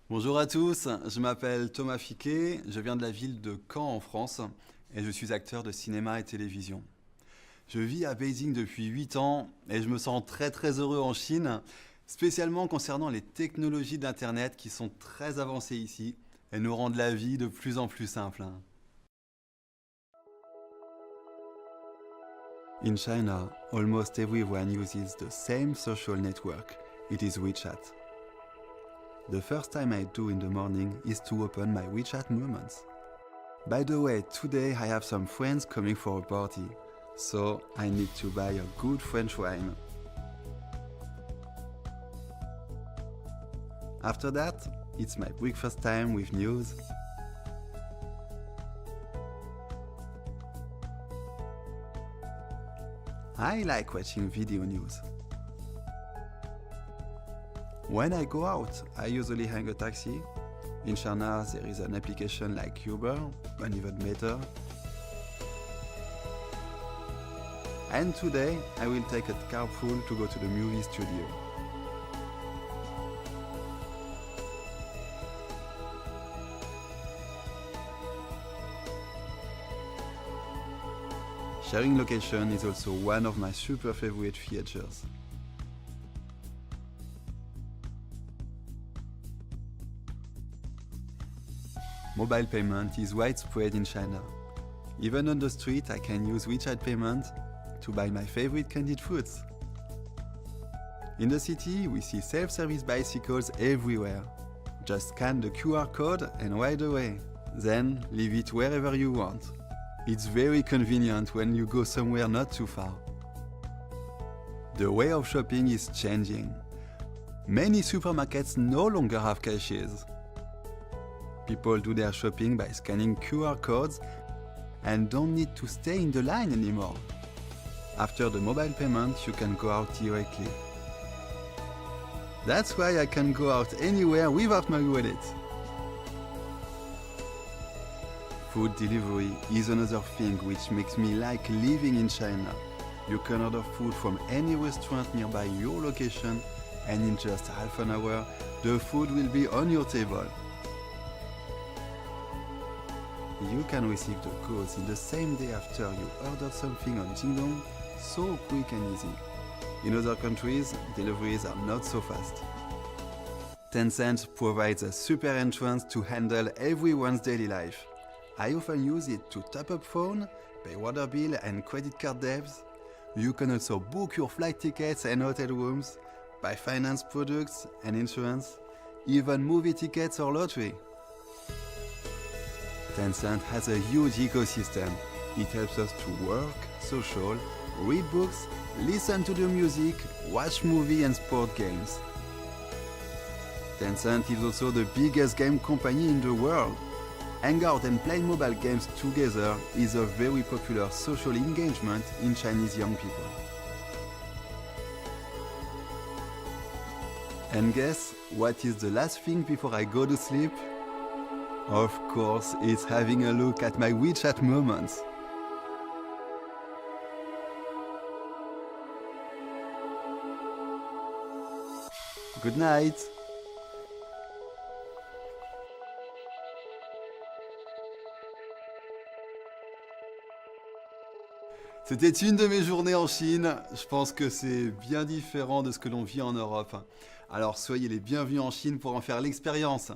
Bonjour à tous, je m'appelle Thomas Fiquet, je viens de la ville de Caen en France et je suis acteur de cinéma et télévision. Je vis à Beijing depuis 8 ans et je me sens très heureux en Chine, spécialement concernant les technologies d'Internet qui sont très avancées ici et nous rendent la vie de plus en plus simple. In China, almost everyone uses the same social network. It is WeChat. The first time I do in the morning is to open my WeChat Moments. By the way, today I have some friends coming for a party, so I need to buy a good French wine. After that, it's my breakfast time with news. I like watching video news. When I go out, I usually hang a taxi. In China, there is an application like Uber, and even better. And today, I will take a carpool to go to the movie studio. Sharing location is also one of my super favorite features. Mobile payment is widespread in China. Even on the street, I can use WeChat payment to buy my favorite candied fruits. In the city, we see self-service bicycles everywhere. Just scan the QR code and ride away. Then leave it wherever you want. It's very convenient when you go somewhere not too far. The way of shopping is changing. Many supermarkets no longer have cashiers. People do their shopping by scanning QR codes and don't need to stay in the line anymore. After the mobile payment, you can go out directly. That's why I can go out anywhere without my wallet. Food delivery is another thing which makes me like living in China. You can order food from any restaurant nearby your location, and in just half an hour, the food will be on your table. You can receive the codes in the same day after you ordered something on Jingdong, so quick and easy. In other countries, deliveries are not so fast. Tencent provides a super entrance to handle everyone's daily life. I often use it to top up phone, pay water bill and credit card debts. You can also book your flight tickets and hotel rooms, buy finance products and insurance, even movie tickets or lottery. Tencent has a huge ecosystem. It helps us to work, social, read books, listen to the music, watch movie and sport games. Tencent is also the biggest game company in the world. Hang out and play mobile games together is a very popular social engagement in Chinese young people. And guess what is the last thing before I go to sleep? Of course, it's having a look at my WeChat moments. Good night! C'était une de mes journées en Chine. Je pense que c'est bien différent de ce que l'on vit en Europe. Alors soyez les bienvenus en Chine pour en faire l'expérience.